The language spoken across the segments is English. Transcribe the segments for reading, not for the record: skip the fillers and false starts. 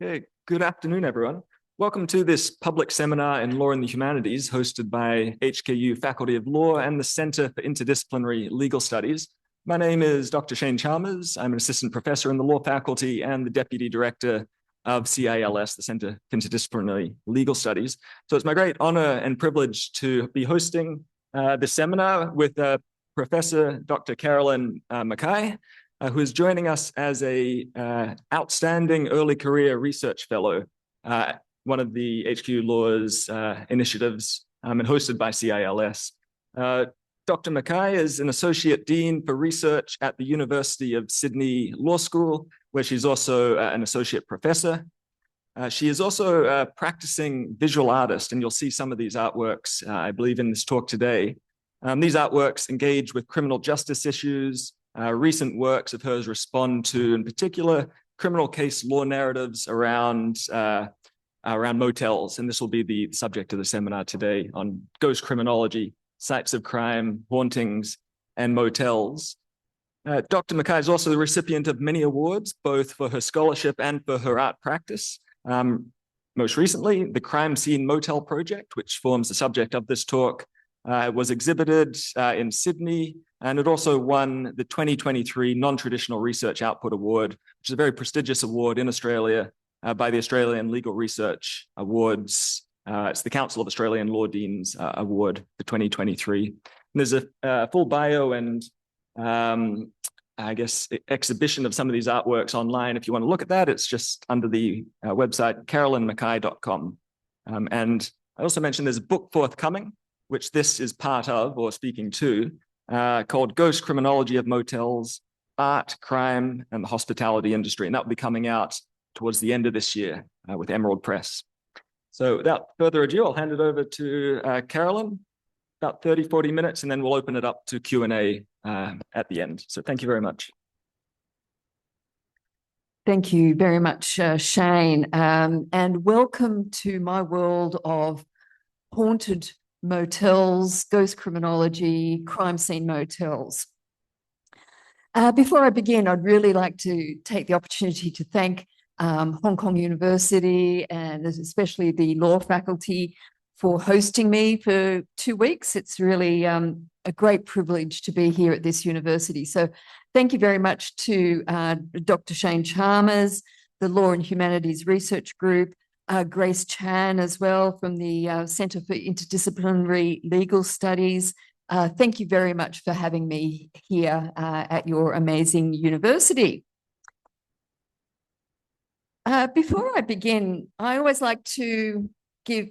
Okay, good afternoon, everyone. Welcome to this public seminar in Law and the Humanities hosted by HKU Faculty of Law and the Center for Interdisciplinary Legal Studies. My name is Dr. Shane Chalmers. I'm an assistant professor in the law faculty and the deputy director of CILS, the Center for Interdisciplinary Legal Studies. So it's my great honor and privilege to be hosting this seminar with Professor Dr. Carolyn McKay, who is joining us as a outstanding early career research fellow, one of the HKU Law's initiatives and hosted by CILS. Dr. McKay is an associate dean for research at the University of Sydney Law School, where she's also an associate professor. She is also a practicing visual artist, and you'll see some of these artworks, I believe, in this talk today. These artworks engage with criminal justice issues. Recent works of hers respond to, in particular, criminal case law narratives around motels, and this will be the subject of the seminar today on ghost criminology, sites of crime, hauntings, and motels. Dr. McKay is also the recipient of many awards, both for her scholarship and for her art practice. Most recently, the Crime Scene Motel Project, which forms the subject of this talk, was exhibited in Sydney, and it also won the 2023 Non-Traditional Research Output Award, which is a very prestigious award in Australia by the Australian Legal Research Awards. It's the Council of Australian Law Deans Award for 2023. And there's a full bio and I guess exhibition of some of these artworks online. If you want to look at that, it's just under the website carolynmckay.com. And I also mentioned there's a book forthcoming, which this is part of or speaking to, called Ghost Criminology of Motels, Art, Crime, and the Hospitality Industry. And that will be coming out towards the end of this year with Emerald Press. So without further ado, I'll hand it over to Carolyn, about 30, 40 minutes, and then we'll open it up to Q&A at the end. So thank you very much. Thank you very much, Shane, and welcome to my world of haunted motels, ghost criminology, crime scene motels. Before I begin, I'd really like to take the opportunity to thank Hong Kong University and especially the law faculty for hosting me for 2 weeks. It's really a great privilege to be here at this university. So thank you very much to Dr. Shane Chalmers, the Law and Humanities Research Group, Grace Chan as well from the Center for Interdisciplinary Legal Studies. Thank you very much for having me here at your amazing university. Before I begin, I always like to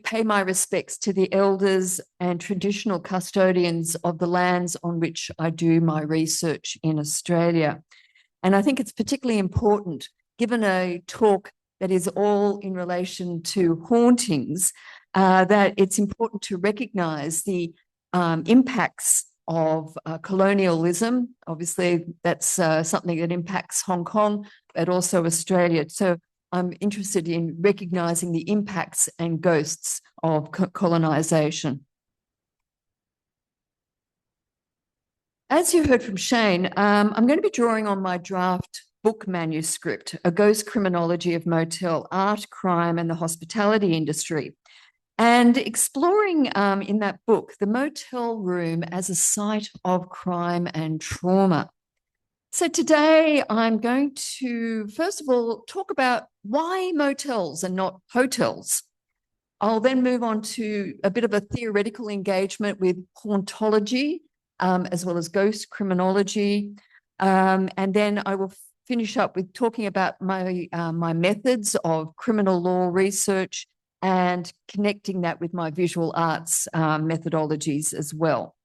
pay my respects to the elders and traditional custodians of the lands on which I do my research in Australia. And I think it's particularly important, given a talk that is all in relation to hauntings, that it's important to recognise the impacts of colonialism. Obviously, that's something that impacts Hong Kong, but also Australia. So I'm interested in recognising the impacts and ghosts of colonisation. As you heard from Shane, I'm going to be drawing on my draft book manuscript, A Ghost Criminology of Motel, Art, Crime and the Hospitality Industry, and exploring in that book the motel room as a site of crime and trauma. So today I'm going to, first of all, talk about why motels and not hotels. I'll then move on to a bit of a theoretical engagement with hauntology, as well as ghost criminology. And then I will finish up with talking about my methods of criminal law research and connecting that with my visual arts methodologies as well.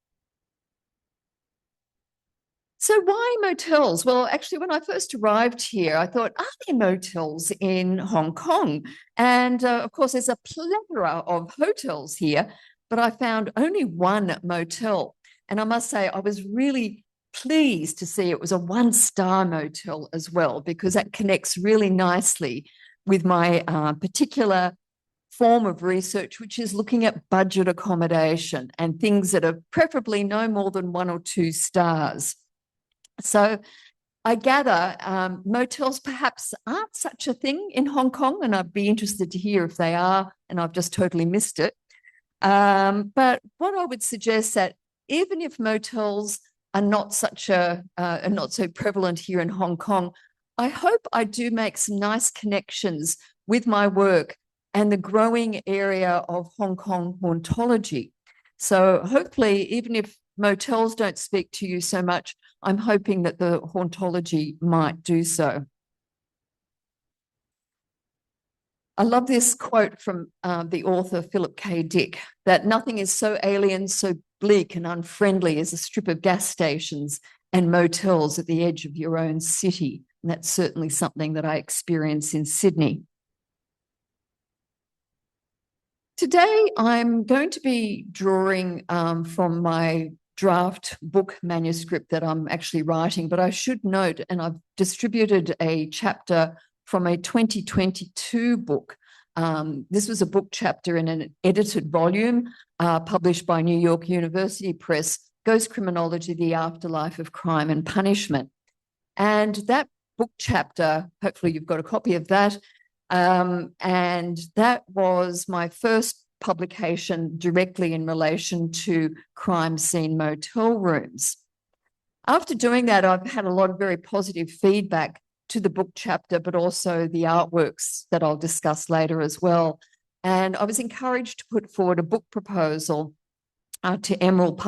So why motels? Well, actually, when I first arrived here, I thought, are there motels in Hong Kong? And of course, there's a plethora of hotels here, but I found only one motel. And I must say, I was really pleased to see it was a 1-star motel as well, because that connects really nicely with my particular form of research, which is looking at budget accommodation and things that are preferably no more than 1 or 2 stars. So I gather motels perhaps aren't such a thing in Hong Kong, and I'd be interested to hear if they are, and I've just totally missed it. But what I would suggest that even if motels are not not so prevalent here in Hong Kong, I hope I do make some nice connections with my work and the growing area of Hong Kong hauntology. So hopefully, even if motels don't speak to you so much, I'm hoping that the hauntology might do so. I love this quote from the author Philip K. Dick, that nothing is so alien, so bleak and unfriendly as a strip of gas stations and motels at the edge of your own city. And that's certainly something that I experience in Sydney. Today, I'm going to be drawing from my draft book manuscript that I'm actually writing, but I should note, and I've distributed a chapter from a 2022 book. This was a book chapter in an edited volume published by New York University Press, Ghost Criminology, the Afterlife of Crime and Punishment. And that book chapter, hopefully you've got a copy of that, and that was my first publication directly in relation to crime scene motel rooms. After doing that, I've had a lot of very positive feedback to the book chapter, but also the artworks that I'll discuss later as well. And I was encouraged to put forward a book proposal to Emerald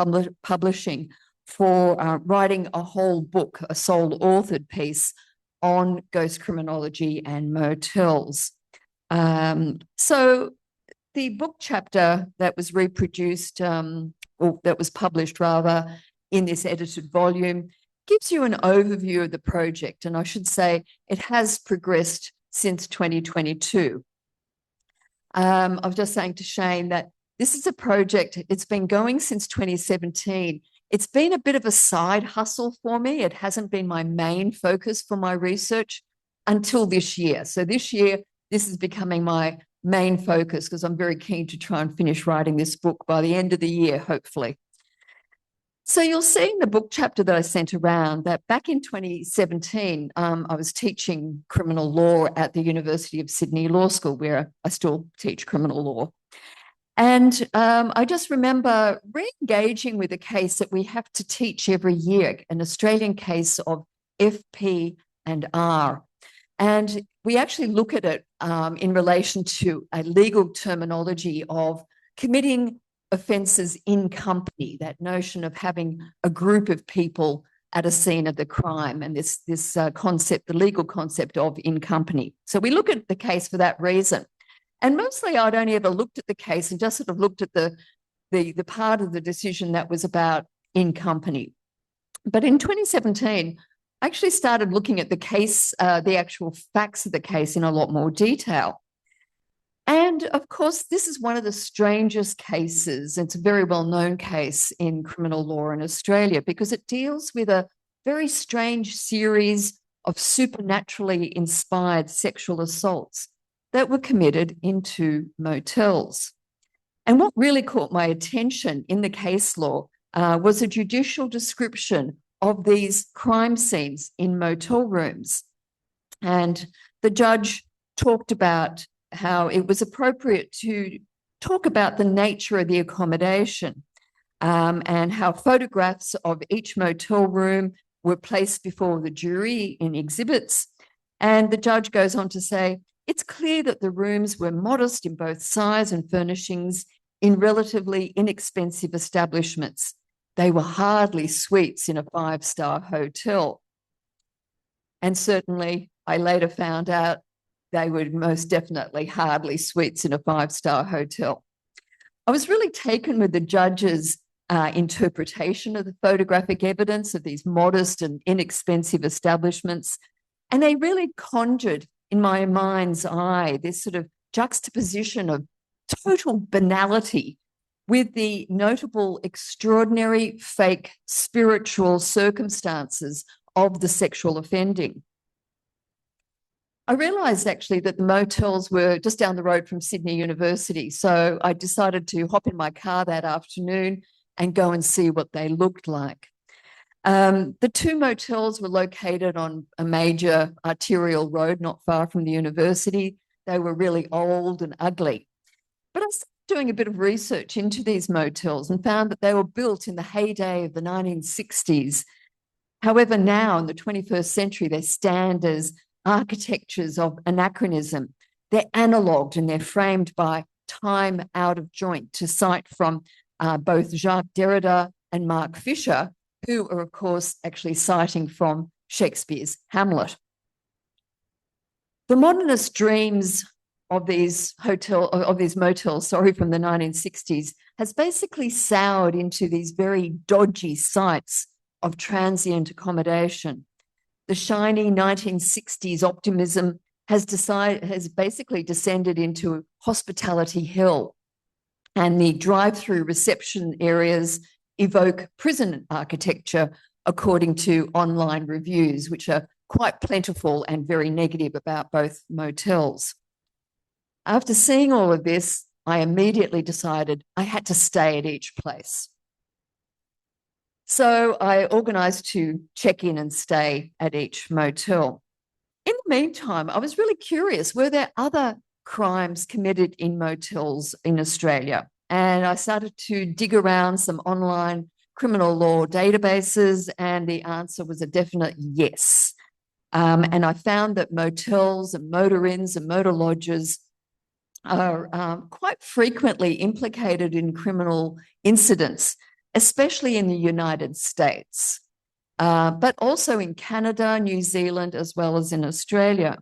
Publishing for writing a whole book, a sole authored piece on ghost criminology and motels. So the book chapter that was reproduced, or that was published rather, in this edited volume gives you an overview of the project. And I should say it has progressed since 2022. I was just saying to Shane that this is a project, it's been going since 2017. It's been a bit of a side hustle for me. It hasn't been my main focus for my research until this year. So this year, this is becoming my main focus because I'm very keen to try and finish writing this book by the end of the year, hopefully. So you'll see in the book chapter that I sent around that back in 2017, I was teaching criminal law at the University of Sydney Law School, where I still teach criminal law. And I just remember re-engaging with a case that we have to teach every year, an Australian case of FP and R. And we actually look at it in relation to a legal terminology of committing offences in company, that notion of having a group of people at a scene of the crime, and this concept, the legal concept of in company. So we look at the case for that reason. And mostly I'd only ever looked at the case and just sort of looked at the part of the decision that was about in company. But in 2017, I actually started looking at the case, the actual facts of the case in a lot more detail. And of course, this is one of the strangest cases. It's a very well-known case in criminal law in Australia because it deals with a very strange series of supernaturally inspired sexual assaults that were committed into motels. And what really caught my attention in the case law was a judicial description of these crime scenes in motel rooms. And the judge talked about how it was appropriate to talk about the nature of the accommodation and how photographs of each motel room were placed before the jury in exhibits. And the judge goes on to say, it's clear that the rooms were modest in both size and furnishings in relatively inexpensive establishments. They were hardly suites in a five-star hotel. And certainly, I later found out they were most definitely hardly suites in a five-star hotel. I was really taken with the judge's interpretation of the photographic evidence of these modest and inexpensive establishments. And they really conjured in my mind's eye this sort of juxtaposition of total banality with the notable, extraordinary, fake, spiritual circumstances of the sexual offending. I realised actually that the motels were just down the road from Sydney University. So I decided to hop in my car that afternoon and go and see what they looked like. The two motels were located on a major arterial road not far from the university. They were really old and ugly. But I was doing a bit of research into these motels and found that they were built in the heyday of the 1960s. However, now in the 21st century, they stand as architectures of anachronism. They're analogued and they're framed by time out of joint, to cite from both Jacques Derrida and Mark Fisher, who are, of course, actually citing from Shakespeare's Hamlet. The modernist dreams of these motels, from the 1960s, has basically soured into these very dodgy sites of transient accommodation. The shiny 1960s optimism has basically descended into hospitality hell, and the drive-through reception areas evoke prison architecture, according to online reviews, which are quite plentiful and very negative about both motels. After seeing all of this, I immediately decided I had to stay at each place. So I organised to check in and stay at each motel. In the meantime, I was really curious, were there other crimes committed in motels in Australia? And I started to dig around some online criminal law databases, and the answer was a definite yes. And I found that motels and motor inns and motor lodges are quite frequently implicated in criminal incidents, especially in the United States, but also in Canada, New Zealand, as well as in Australia.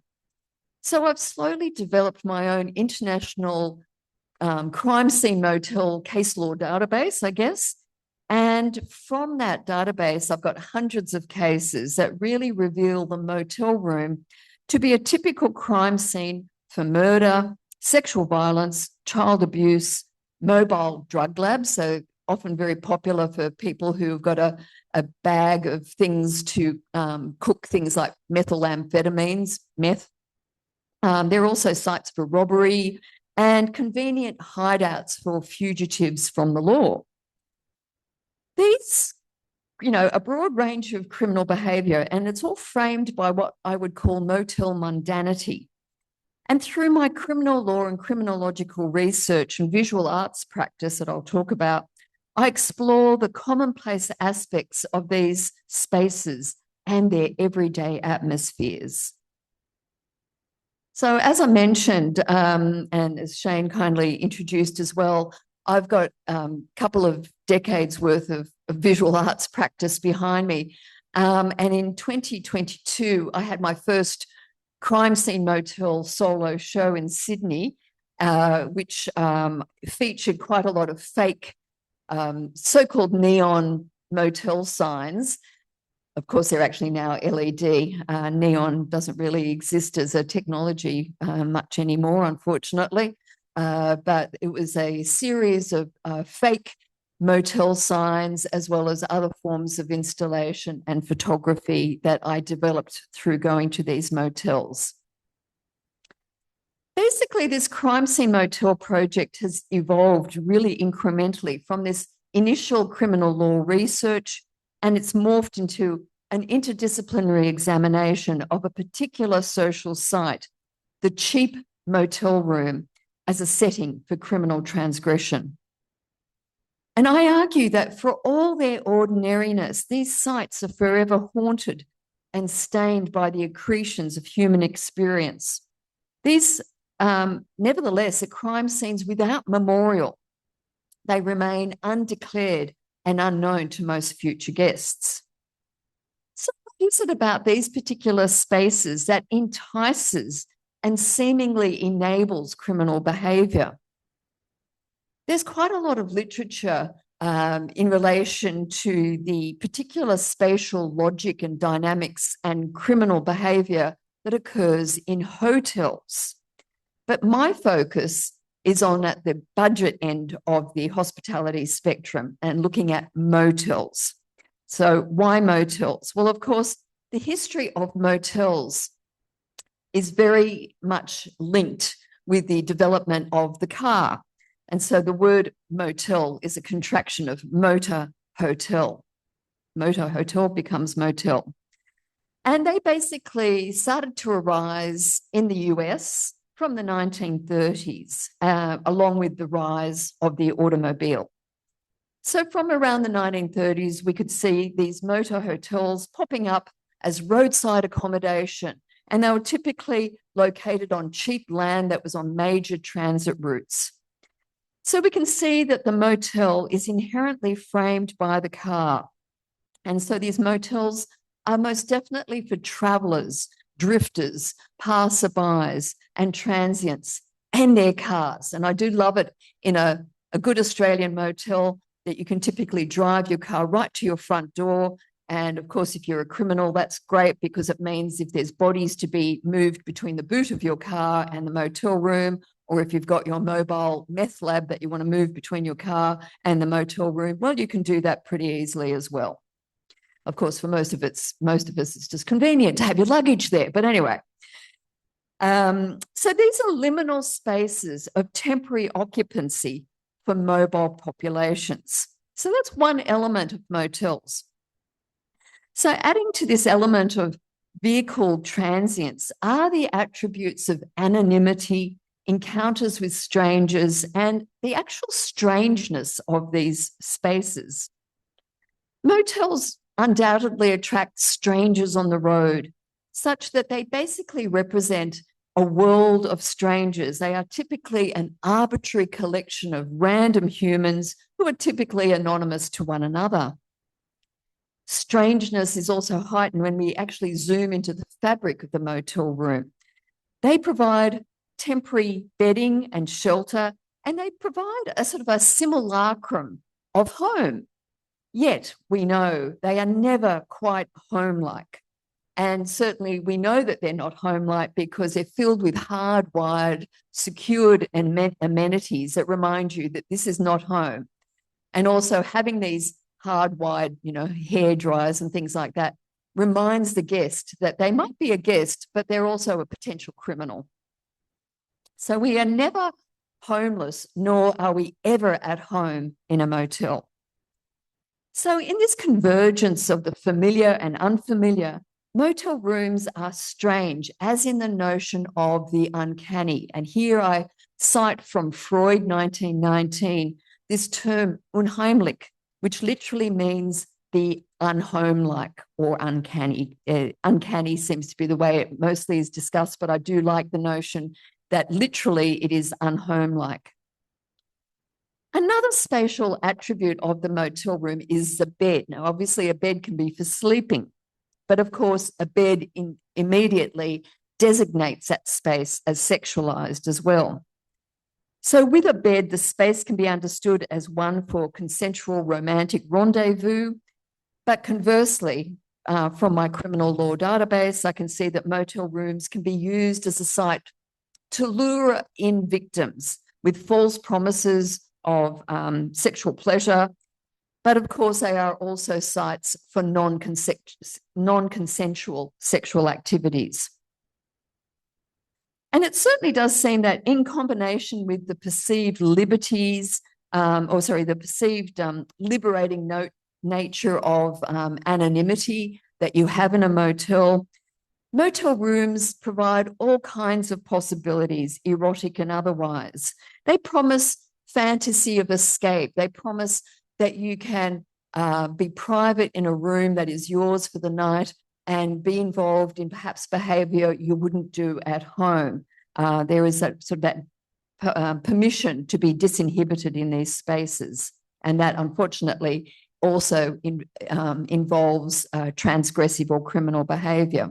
So I've slowly developed my own international crime scene motel case law database, I guess. And from that database, I've got hundreds of cases that really reveal the motel room to be a typical crime scene for murder, sexual violence, child abuse, mobile drug labs, so often very popular for people who've got a bag of things to cook things like methamphetamines, meth. There are also sites for robbery and convenient hideouts for fugitives from the law. These, a broad range of criminal behaviour, and it's all framed by what I would call motel mundanity. And through my criminal law and criminological research and visual arts practice that I'll talk about, I explore the commonplace aspects of these spaces and their everyday atmospheres. So as I mentioned, and as Shane kindly introduced as well, I've got a couple of decades worth of visual arts practice behind me. And in 2022, I had my first crime scene motel solo show in Sydney, which featured quite a lot of fake so-called neon motel signs. Of course, they're actually now LED. Neon doesn't really exist as a technology much anymore, unfortunately. But it was a series of fake motel signs, as well as other forms of installation and photography that I developed through going to these motels. Basically, this crime scene motel project has evolved really incrementally from this initial criminal law research, and it's morphed into an interdisciplinary examination of a particular social site, the cheap motel room, as a setting for criminal transgression. And I argue that for all their ordinariness, these sites are forever haunted and stained by the accretions of human experience. These, nevertheless, are crime scenes without memorial. They remain undeclared and unknown to most future guests. So what is it about these particular spaces that entices and seemingly enables criminal behaviour? There's quite a lot of literature in relation to the particular spatial logic and dynamics and criminal behaviour that occurs in hotels. But my focus is on at the budget end of the hospitality spectrum and looking at motels. So why motels? Well, of course, the history of motels is very much linked with the development of the car. And so the word motel is a contraction of motor hotel. motor hotel becomes motel. And they basically started to arise in the US from the 1930s, along with the rise of the automobile. So from around the 1930s, we could see these motor hotels popping up as roadside accommodation, and they were typically located on cheap land that was on major transit routes. So we can see that the motel is inherently framed by the car. And so these motels are most definitely for travelers, drifters, passerbys, and transients, and their cars. And I do love it in a good Australian motel that you can typically drive your car right to your front door. And of course, if you're a criminal, that's great, because it means if there's bodies to be moved between the boot of your car and the motel room, or if you've got your mobile meth lab that you want to move between your car and the motel room, well, you can do that pretty easily as well. Of course, for most of us, it's just convenient to have your luggage there. But anyway, so these are liminal spaces of temporary occupancy for mobile populations. So that's one element of motels. So adding to this element of vehicle transience are the attributes of anonymity, encounters with strangers, and the actual strangeness of these spaces. Motels undoubtedly attract strangers on the road, such that they basically represent a world of strangers. They are typically an arbitrary collection of random humans who are typically anonymous to one another. Strangeness is also heightened when we actually zoom into the fabric of the motel room. They provide temporary bedding and shelter, and they provide a sort of a simulacrum of home. Yet we know they are never quite home-like. And certainly we know that they're not home-like because they're filled with hardwired, secured amenities that remind you that this is not home. And also having these hardwired, hair dryers and things like that reminds the guest that they might be a guest, but they're also a potential criminal. So we are never homeless, nor are we ever at home in a motel. So in this convergence of the familiar and unfamiliar, motel rooms are strange, as in the notion of the uncanny. And here I cite from Freud, 1919, this term unheimlich, which literally means the unhomelike or uncanny. Uncanny seems to be the way it mostly is discussed, but I do like the notion that literally it is unhomelike. Another spatial attribute of the motel room is the bed. Now, obviously, a bed can be for sleeping, but of course, a bed immediately designates that space as sexualized as well. So with a bed, the space can be understood as one for consensual romantic rendezvous, but conversely, from my criminal law database, I can see that motel rooms can be used as a site to lure in victims with false promises of sexual pleasure, but of course they are also sites for non-consensual sexual activities. And it certainly does seem that in combination with the perceived liberties, the perceived liberating nature of anonymity that you have in a motel, motel rooms provide all kinds of possibilities, erotic and otherwise. They promise fantasy of escape. They promise that you can be private in a room that is yours for the night and be involved in perhaps behaviour you wouldn't do at home. There is that sort of that permission to be disinhibited in these spaces, and that unfortunately also involves transgressive or criminal behaviour.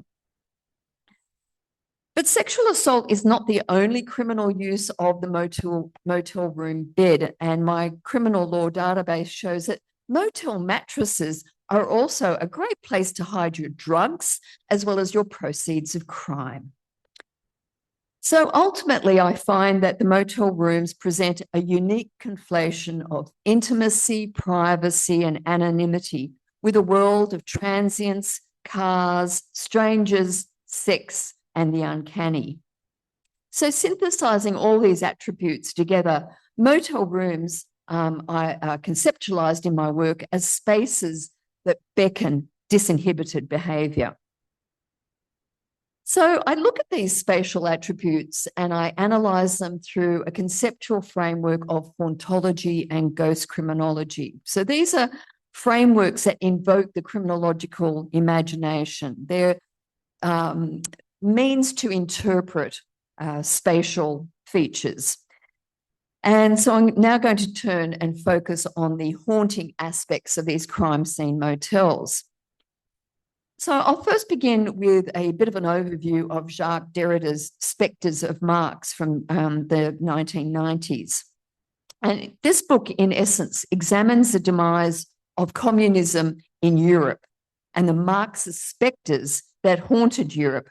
But sexual assault is not the only criminal use of the motel room bed, and my criminal law database shows that motel mattresses are also a great place to hide your drugs as well as your proceeds of crime. So ultimately, I find that the motel rooms present a unique conflation of intimacy, privacy, and anonymity with a world of transience, cars, strangers, sex, and the uncanny. So synthesizing all these attributes together, motel rooms I conceptualized in my work as spaces that beckon disinhibited behaviour. So I look at these spatial attributes and I analyse them through a conceptual framework of hauntology and ghost criminology. So these are frameworks that invoke the criminological imagination. They're means to interpret spatial features. And so I'm now going to turn and focus on the haunting aspects of these crime scene motels. So I'll first begin with a bit of an overview of Jacques Derrida's Spectres of Marx from the 1990s. And this book, in essence, examines the demise of communism in Europe and the Marxist spectres that haunted Europe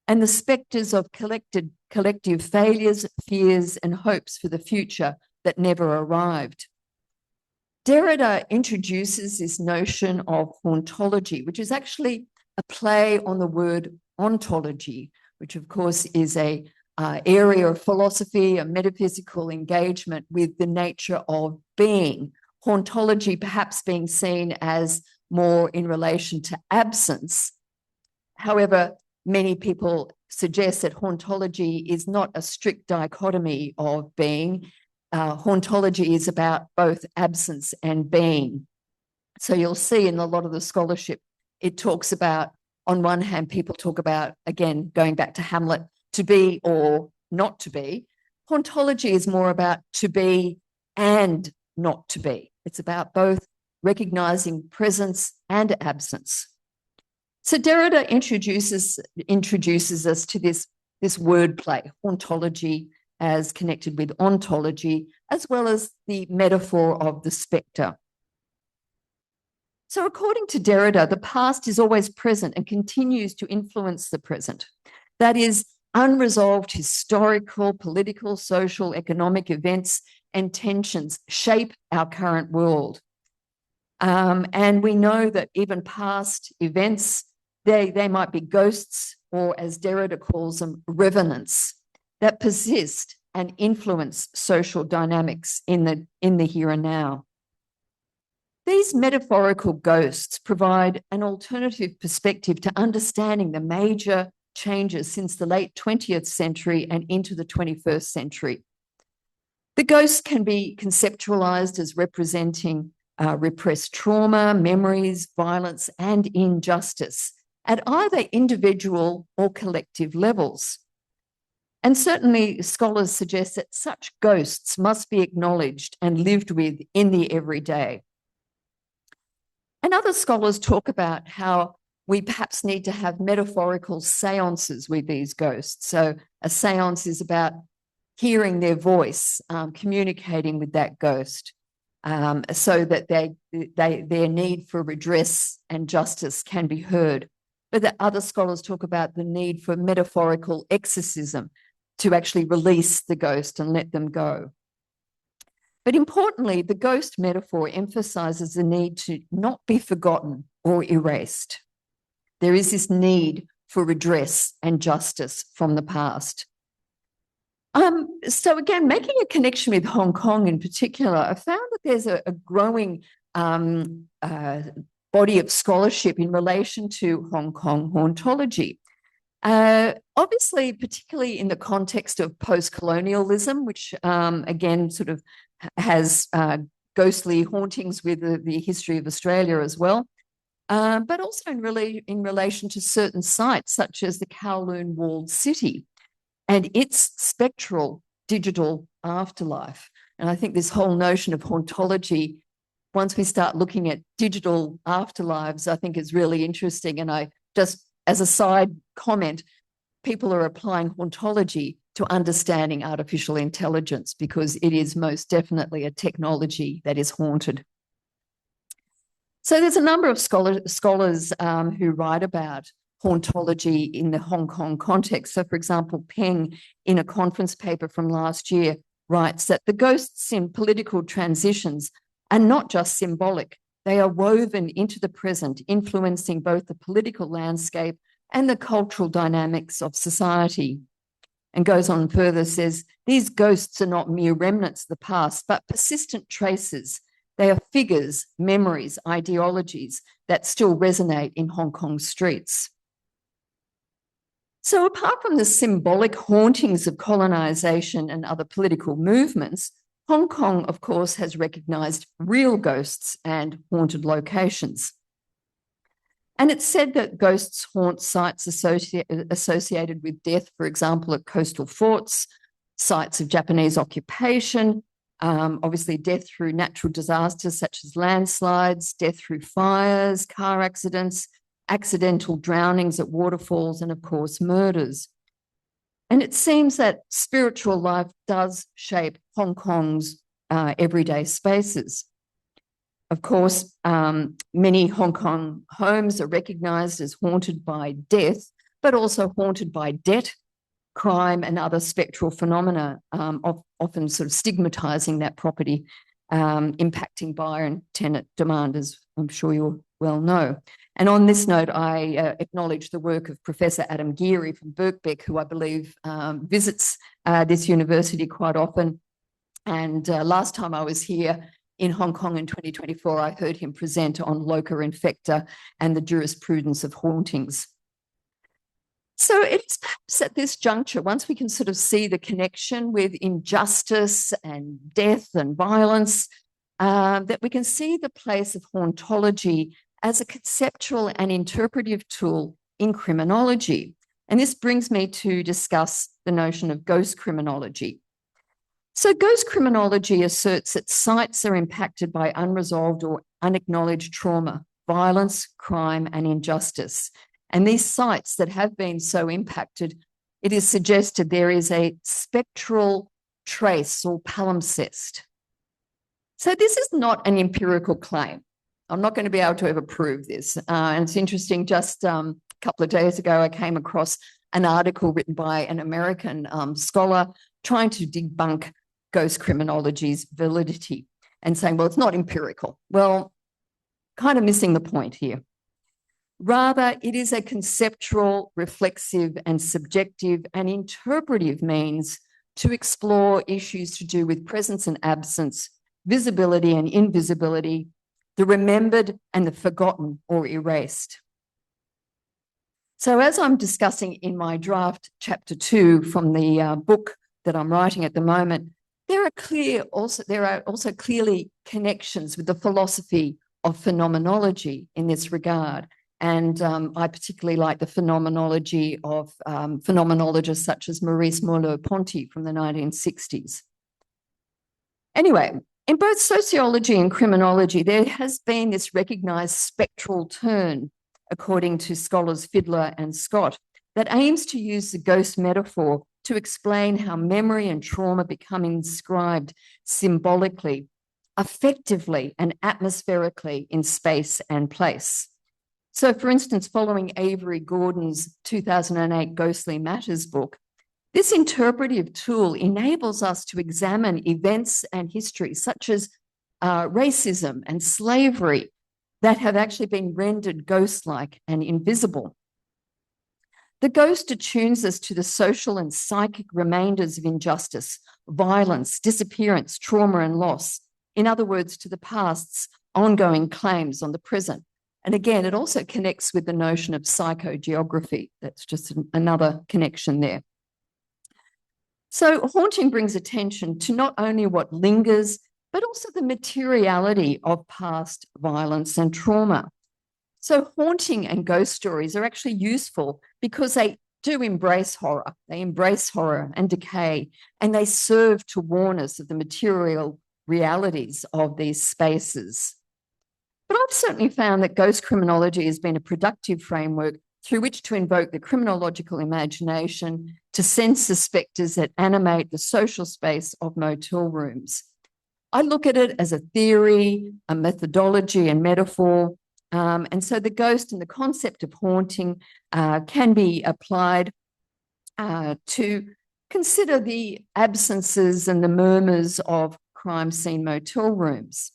and the spectres of collective failures, fears, and hopes for the future that never arrived. Derrida introduces this notion of hauntology, which is actually a play on the word ontology, which of course is a area of philosophy, a metaphysical engagement with the nature of being. Hauntology perhaps being seen as more in relation to absence. However, many people suggest that hauntology is not a strict dichotomy of being. Hauntology is about both absence and being. So you'll see in a lot of the scholarship, it talks about, on one hand, people talk about, again, going back to Hamlet, to be or not to be. Hauntology is more about to be and not to be. It's about both recognizing presence and absence. So Derrida introduces us to this wordplay, hauntology as connected with ontology, as well as the metaphor of the spectre. So according to Derrida, the past is always present and continues to influence the present. That is, unresolved historical, political, social, economic events and tensions shape our current world. And we know that even past events, they might be ghosts, or as Derrida calls them, revenants, that persist and influence social dynamics in the here and now. These metaphorical ghosts provide an alternative perspective to understanding the major changes since the late 20th century and into the 21st century. The ghosts can be conceptualized as representing repressed trauma, memories, violence, and injustice at either individual or collective levels. And certainly scholars suggest that such ghosts must be acknowledged and lived with in the everyday. And other scholars talk about how we perhaps need to have metaphorical seances with these ghosts. So a seance is about hearing their voice, communicating with that ghost, so that their need for redress and justice can be heard. But that other scholars talk about the need for metaphorical exorcism to actually release the ghost and let them go. But importantly, the ghost metaphor emphasizes the need to not be forgotten or erased. There is this need for redress and justice from the past. So again, making a connection with Hong Kong in particular, I found that there's a growing body of scholarship in relation to Hong Kong hauntology. Obviously, particularly in the context of post-colonialism, which again sort of has ghostly hauntings with the history of Australia as well, but also in relation to certain sites such as the Kowloon Walled City and its spectral digital afterlife. And I think this whole notion of hauntology, once we start looking at digital afterlives, I think is really interesting. And I just, as a side comment, people are applying hauntology to understanding artificial intelligence because it is most definitely a technology that is haunted. So there's a number of scholars who write about hauntology in the Hong Kong context. So, for example, Cheng, in a conference paper from last year, writes that the ghosts in political transitions are not just symbolic. They are woven into the present, influencing both the political landscape and the cultural dynamics of society. And goes on further, says, these ghosts are not mere remnants of the past, but persistent traces They are figures, memories, ideologies that still resonate in Hong Kong streets. So apart from the symbolic hauntings of colonisation and other political movements, Hong Kong, of course, has recognised real ghosts and haunted locations. And it's said that ghosts haunt sites associated with death, for example, at coastal forts, sites of Japanese occupation, obviously death through natural disasters such as landslides, death through fires, car accidents, accidental drownings at waterfalls, and of course, murders. And it seems that spiritual life does shape Hong Kong's everyday spaces. Of course, many Hong Kong homes are recognised as haunted by death, but also haunted by debt, crime, and other spectral phenomena, often sort of stigmatising that property, impacting buyer and tenant demand, as I'm sure you well know. And on this note, I acknowledge the work of Professor Adam Geary from Birkbeck, who I believe visits this university quite often. And last time I was here in Hong Kong in 2024, I heard him present on loca infecta and the jurisprudence of hauntings. So it's perhaps at this juncture, once we can sort of see the connection with injustice and death and violence, that we can see the place of hauntology as a conceptual and interpretive tool in criminology. And this brings me to discuss the notion of ghost criminology. So ghost criminology asserts that sites are impacted by unresolved or unacknowledged trauma, violence, crime, and injustice. And these sites that have been so impacted, it is suggested there is a spectral trace or palimpsest. So this is not an empirical claim. I'm not going to be able to ever prove this. And it's interesting, just a couple of days ago, I came across an article written by an American scholar trying to debunk ghost criminology's validity and saying, well, it's not empirical. Well, kind of missing the point here. Rather, it is a conceptual, reflexive, and subjective and interpretive means to explore issues to do with presence and absence, visibility and invisibility, the remembered and the forgotten or erased. So as I'm discussing in my draft chapter 2 from the book that I'm writing at the moment, there are also clearly connections with the philosophy of phenomenology in this regard. And I particularly like the phenomenology of phenomenologists such as Maurice Merleau-Ponty from the 1960s. Anyway, in both sociology and criminology, there has been this recognised spectral turn, according to scholars Fiddler and Scott, that aims to use the ghost metaphor to explain how memory and trauma become inscribed symbolically, affectively, and atmospherically in space and place. So, for instance, following Avery Gordon's 2008 Ghostly Matters book, this interpretive tool enables us to examine events and history such as racism and slavery that have actually been rendered ghost-like and invisible. The ghost attunes us to the social and psychic remainders of injustice, violence, disappearance, trauma, and loss. In other words, to the past's ongoing claims on the present. And again, it also connects with the notion of psychogeography. That's just another connection there. So haunting brings attention to not only what lingers, but also the materiality of past violence and trauma. So haunting and ghost stories are actually useful because they do embrace horror. They embrace horror and decay, and they serve to warn us of the material realities of these spaces. But I've certainly found that ghost criminology has been a productive framework through which to invoke the criminological imagination to sense the spectres that animate the social space of motel rooms. I look at it as a theory, a methodology and metaphor, and so the ghost and the concept of haunting can be applied to consider the absences and the murmurs of crime scene motel rooms.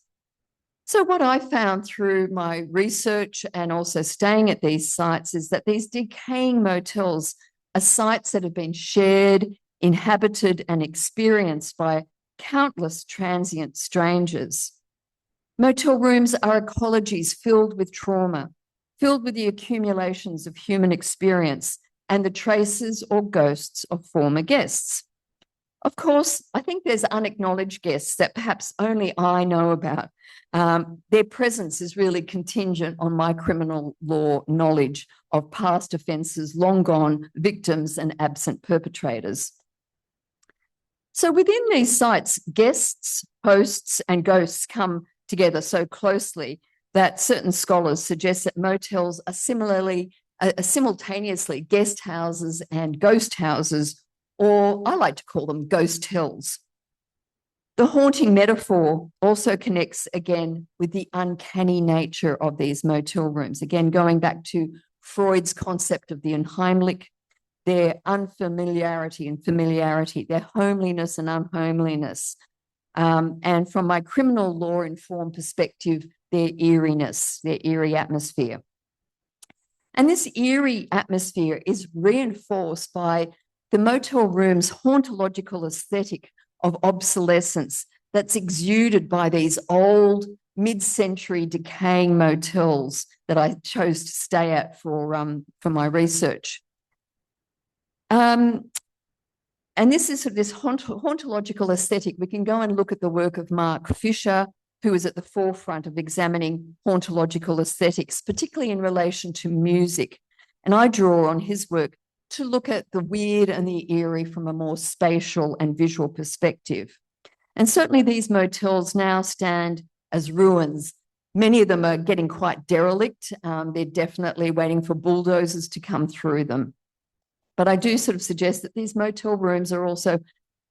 So what I found through my research and also staying at these sites is that these decaying motels are sites that have been shared, inhabited, and experienced by countless transient strangers. Motel rooms are ecologies filled with trauma, filled with the accumulations of human experience and the traces or ghosts of former guests. Of course, I think there's unacknowledged guests that perhaps only I know about. Their presence is really contingent on my criminal law knowledge of past offences, long gone victims and absent perpetrators. So within these sites, guests, hosts, and ghosts come together so closely that certain scholars suggest that motels are simultaneously guest houses and ghost houses, or I like to call them ghost tells. The haunting metaphor also connects again with the uncanny nature of these motel rooms. Again, going back to Freud's concept of the unheimlich, their unfamiliarity and familiarity, their homeliness and unhomeliness. And from my criminal law informed perspective, their eeriness, their eerie atmosphere. And this eerie atmosphere is reinforced by the motel room's hauntological aesthetic of obsolescence that's exuded by these old mid-century decaying motels that I chose to stay at for my research. And this is sort of this hauntological aesthetic. We can go and look at the work of Mark Fisher, who is at the forefront of examining hauntological aesthetics, particularly in relation to music. And I draw on his work to look at the weird and the eerie from a more spatial and visual perspective. And certainly these motels now stand as ruins. Many of them are getting quite derelict. They're definitely waiting for bulldozers to come through them. But I do sort of suggest that these motel rooms are also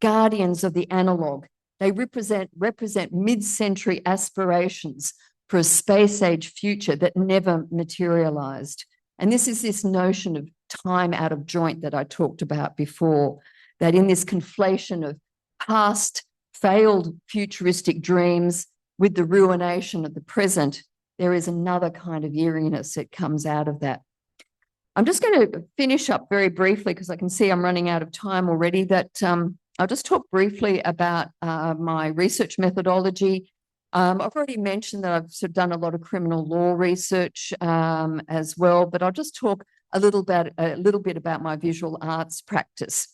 guardians of the analog. They represent mid-century aspirations for a space-age future that never materialized. And this is this notion of time out of joint that I talked about before, that in this conflation of past failed futuristic dreams with the ruination of the present, there is another kind of eeriness that comes out of that. I'm just going to finish up very briefly because I can see I'm running out of time already, that I'll just talk briefly about my research methodology. I've already mentioned that I've sort of done a lot of criminal law research as well, but I'll just talk a little bit about my visual arts practice.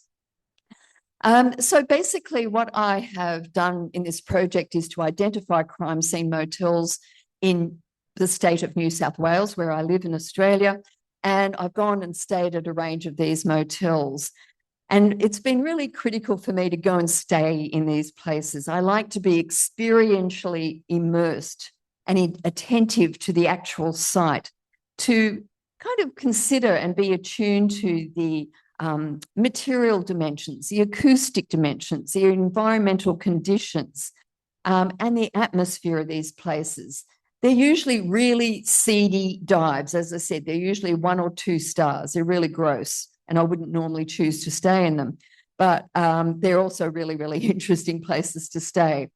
So basically what I have done in this project is to identify crime scene motels in the state of New South Wales, where I live in Australia, and I've gone and stayed at a range of these motels. And it's been really critical for me to go and stay in these places. I like to be experientially immersed and attentive to the actual site, to kind of consider and be attuned to the material dimensions, the acoustic dimensions, the environmental conditions, and the atmosphere of these places. They're usually really seedy dives. As I said, they're usually 1 or 2 stars. They're really gross, and I wouldn't normally choose to stay in them. But they're also really, really interesting places to stay.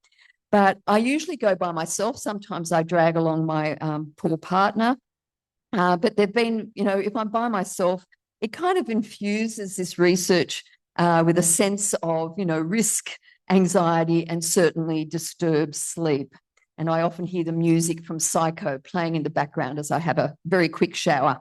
But I usually go by myself. Sometimes I drag along my poor partner. But they've been, if I'm by myself, it kind of infuses this research with a sense of, risk, anxiety, and certainly disturbed sleep. And I often hear the music from Psycho playing in the background as I have a very quick shower.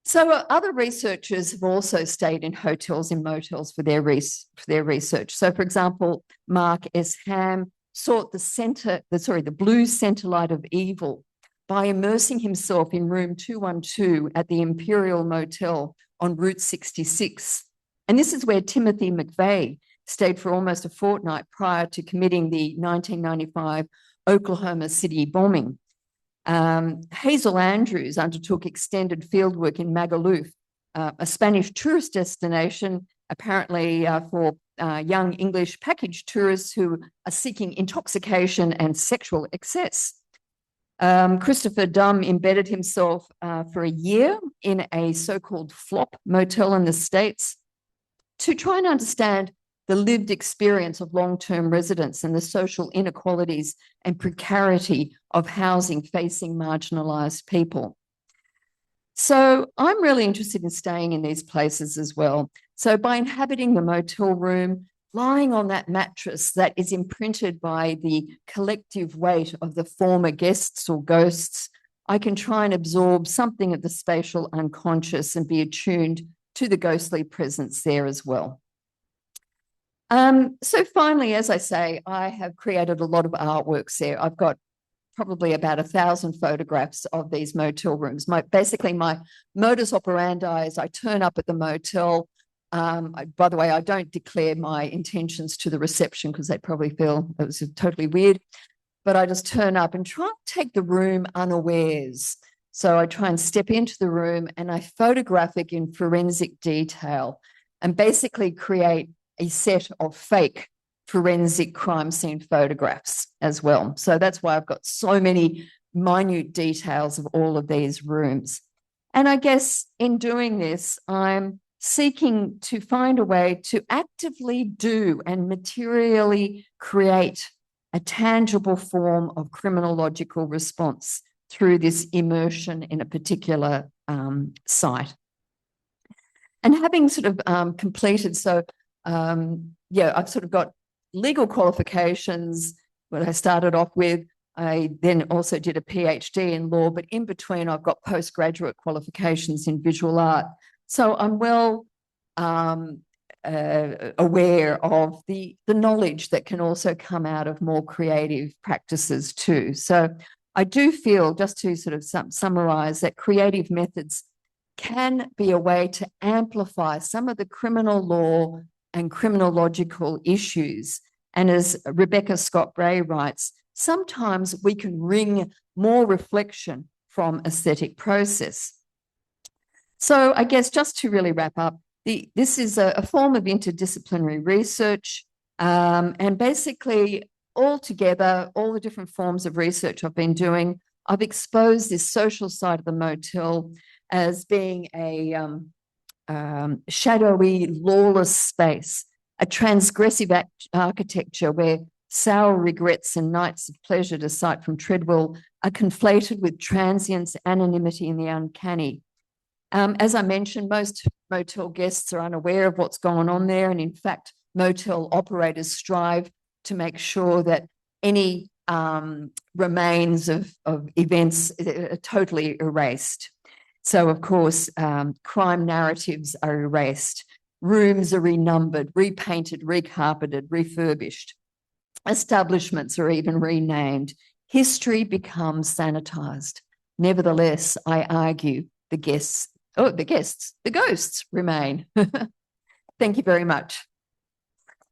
So other researchers have also stayed in hotels and motels for their research. So, for example, Mark S. Ham sought the blue center light of evil by immersing himself in room 212 at the Imperial Motel on Route 66. And this is where Timothy McVeigh stayed for almost a fortnight prior to committing the 1995 Oklahoma City bombing. Hazel Andrews undertook extended fieldwork in Magaluf, a Spanish tourist destination, apparently for young English package tourists who are seeking intoxication and sexual excess. Christopher Dumm embedded himself for a year in a so-called flop motel in the States to try and understand the lived experience of long-term residents and the social inequalities and precarity of housing facing marginalised people. So I'm really interested in staying in these places as well. So by inhabiting the motel room lying on that mattress that is imprinted by the collective weight of the former guests or ghosts, I can try and absorb something of the spatial unconscious and be attuned to the ghostly presence there as well. So finally, as I say, I have created a lot of artworks there. I've got probably about 1,000 photographs of these motel rooms. Basically, my modus operandi is I turn up at the motel. By the way, I don't declare my intentions to the reception because they probably feel it was totally weird, but I just turn up and try and take the room unawares. So I try and step into the room and I photographic in forensic detail and basically create a set of fake forensic crime scene photographs as well. So that's why I've got so many minute details of all of these rooms. And I guess in doing this, I'm seeking to find a way to actively do and materially create a tangible form of criminological response through this immersion in a particular site. And having sort of completed, I've sort of got legal qualifications, what I started off with. I then also did a PhD in law, but in between I've got postgraduate qualifications in visual art. So I'm well aware of the knowledge that can also come out of more creative practices too. So I do feel, just to sort of summarize, that creative methods can be a way to amplify some of the criminal law and criminological issues. And as Rebecca Scott-Bray writes, sometimes we can wring more reflection from aesthetic process. So I guess just to really wrap up, this is a form of interdisciplinary research, and basically all together, all the different forms of research I've been doing, I've exposed this social side of the motel as being a shadowy, lawless space, a transgressive architecture where sour regrets and nights of pleasure, to cite from Treadwell, are conflated with transience, anonymity, and the uncanny. As I mentioned, most motel guests are unaware of what's going on there, and in fact, motel operators strive to make sure that any remains of events are totally erased. So, of course, crime narratives are erased, rooms are renumbered, repainted, recarpeted, refurbished, establishments are even renamed, history becomes sanitized. Nevertheless, I argue the ghosts remain. Thank you very much.